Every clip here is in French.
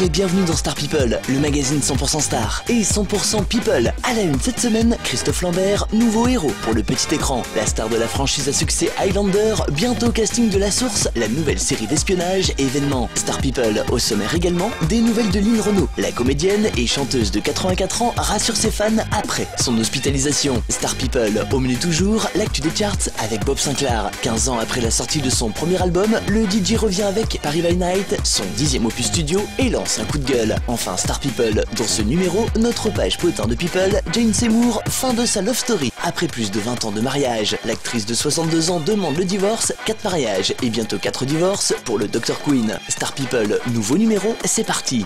et bienvenue dans Star People, le magazine 100% star et 100% people. À la une cette semaine, Christophe Lambert, nouveau héros pour le petit écran. La star de la franchise à succès Highlander, bientôt casting de La Source, la nouvelle série d'espionnage et événements. Star People, au sommaire également, des nouvelles de Lynn Renaud. La comédienne et chanteuse de 84 ans rassure ses fans après son hospitalisation. Star People, au menu toujours, l'actu des charts avec Bob Sinclair. 15 ans après la sortie de son premier album, le DJ revient avec Paris by Night, son 10e opus studio, et lance un coup de gueule. Enfin Star People, dans ce numéro, notre page potin de People, Jane Seymour, fin de sa love story. Après plus de 20 ans de mariage, l'actrice de 62 ans demande le divorce, 4 mariages et bientôt 4 divorces pour le Dr Queen. Star People, nouveau numéro, c'est parti.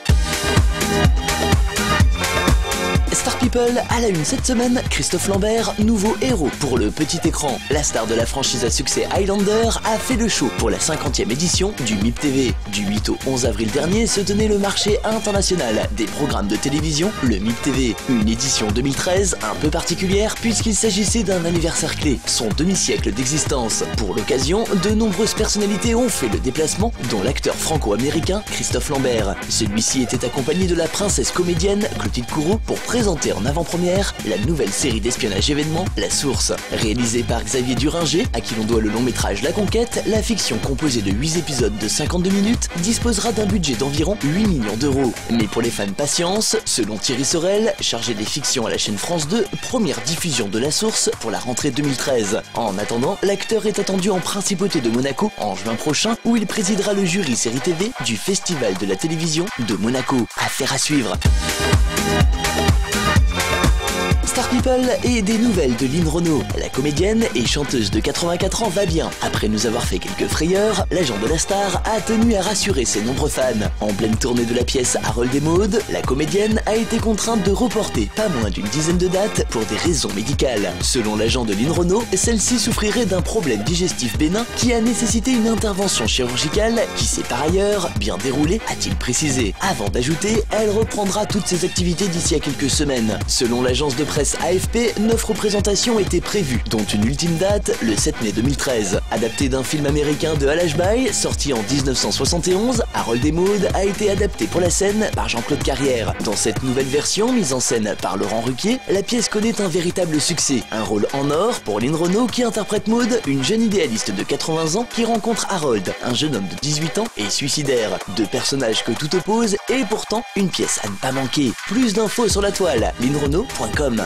Star People, à la une cette semaine, Christophe Lambert, nouveau héros pour le petit écran. La star de la franchise à succès Highlander a fait le show pour la 50e édition du MIP TV. Du 8 au 11 avril dernier se tenait le marché international des programmes de télévision, le MIP TV. Une édition 2013 un peu particulière puisqu'il s'agissait d'un anniversaire clé, son demi-siècle d'existence. Pour l'occasion, de nombreuses personnalités ont fait le déplacement, dont l'acteur franco-américain Christophe Lambert. Celui-ci était accompagné de la princesse comédienne Clotilde Courreau pour présenter en avant-première la nouvelle série d'espionnage événement La Source. Réalisée par Xavier Duringer, à qui l'on doit le long métrage La Conquête, la fiction composée de 8 épisodes de 52 minutes disposera d'un budget d'environ 8 millions d'euros. Mais pour les fans patience, selon Thierry Sorel, chargé des fictions à la chaîne France 2, première diffusion de La Source pour la rentrée 2013. En attendant, l'acteur est attendu en principauté de Monaco en juin prochain, où il présidera le jury série TV du Festival de la télévision de Monaco. Affaire à suivre. Star People et des nouvelles de Lynn Renaud. La comédienne et chanteuse de 84 ans va bien. Après nous avoir fait quelques frayeurs, l'agent de la star a tenu à rassurer ses nombreux fans. En pleine tournée de la pièce Harold et Maude, la comédienne a été contrainte de reporter pas moins d'une dizaine de dates pour des raisons médicales. Selon l'agent de Lynn Renaud, celle-ci souffrirait d'un problème digestif bénin qui a nécessité une intervention chirurgicale qui s'est par ailleurs bien déroulée, a-t-il précisé. Avant d'ajouter, elle reprendra toutes ses activités d'ici à quelques semaines. Selon l'agence de presse AFP, 9 représentations étaient prévues, dont une ultime date, le 7 mai 2013. Adapté d'un film américain de Hal Ashby, sorti en 1971, Harold et Maude a été adapté pour la scène par Jean-Claude Carrière. Dans cette nouvelle version, mise en scène par Laurent Ruquier, la pièce connaît un véritable succès. Un rôle en or pour Lynn Renaud qui interprète Maude, une jeune idéaliste de 80 ans qui rencontre Harold, un jeune homme de 18 ans et suicidaire. Deux personnages que tout oppose et pourtant une pièce à ne pas manquer. Plus d'infos sur la toile, lynnrenaud.com.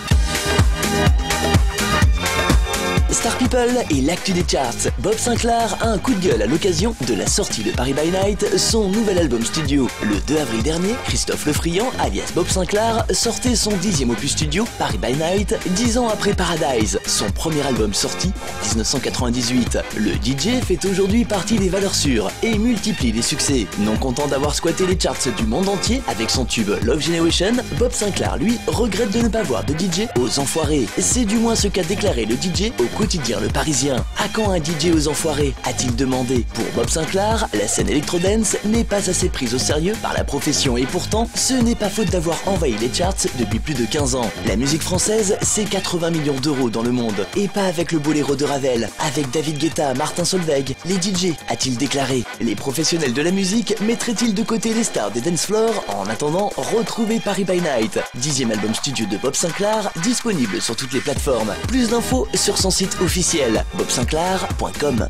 Star People et l'actu des charts. Bob Sinclair a un coup de gueule à l'occasion de la sortie de Paris by Night, son nouvel album studio. Le 2 avril dernier, Christophe Lefriand, alias Bob Sinclair, sortait son 10e opus studio, Paris by Night, 10 ans après Paradise, son premier album sorti en 1998. Le DJ fait aujourd'hui partie des valeurs sûres et multiplie les succès. Non content d'avoir squatté les charts du monde entier avec son tube Love Generation, Bob Sinclair, lui, regrette de ne pas voir de DJ aux enfoirés. C'est du moins ce qu'a déclaré le DJ au quotidien Le Parisien. À quand un DJ aux enfoirés, a-t-il demandé. Pour Bob Sinclair, la scène électro-dance n'est pas assez prise au sérieux par la profession et pourtant, ce n'est pas faute d'avoir envahi les charts depuis plus de 15 ans. La musique française, c'est 80 millions d'euros dans le monde. Et pas avec le boléro de Ravel, avec David Guetta, Martin Solveig, les DJ, a-t-il déclaré. Les professionnels de la musique mettraient-ils de côté les stars des dance floors en attendant retrouver Paris by Night, 10e album studio de Bob Sinclair, disponible sur toutes les plateformes. Plus d'infos sur son site officiel, bobsinclair.com.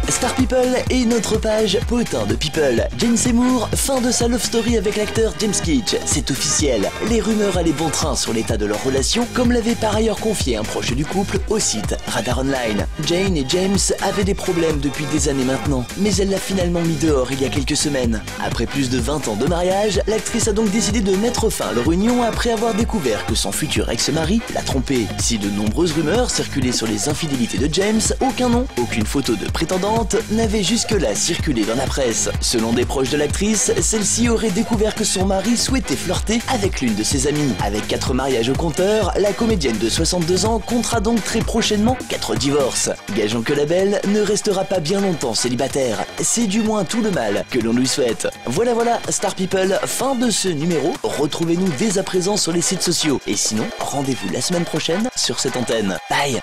Star People et notre page potin de People. Jane Seymour, fin de sa love story avec l'acteur James Keach. C'est officiel. Les rumeurs allaient bon train sur l'état de leur relation, comme l'avait par ailleurs confié un proche du couple au site Radar Online. Jane et James avaient des problèmes depuis des années maintenant, mais elle l'a finalement mis dehors il y a quelques semaines. Après plus de 20 ans de mariage, l'actrice a donc décidé de mettre fin à leur union après avoir découvert que son futur ex-mari l'a trompée. Si de nombreuses rumeurs circulaient sur les infidélités de James, aucun nom, aucune photo de prétendante n'avait jusque-là circulé dans la presse. Selon des proches de l'actrice, celle-ci aurait découvert que son mari souhaitait flirter avec l'une de ses amies. Avec 4 mariages au compteur, la comédienne de 62 ans comptera donc très prochainement 4 divorces. Gageons que la belle ne restera pas bien longtemps célibataire. C'est du moins tout le mal que l'on lui souhaite. Voilà, Star People, fin de ce numéro. Retrouvez-nous dès à présent sur les sites sociaux. Et sinon, rendez-vous la semaine prochaine sur cette antenne. Bye!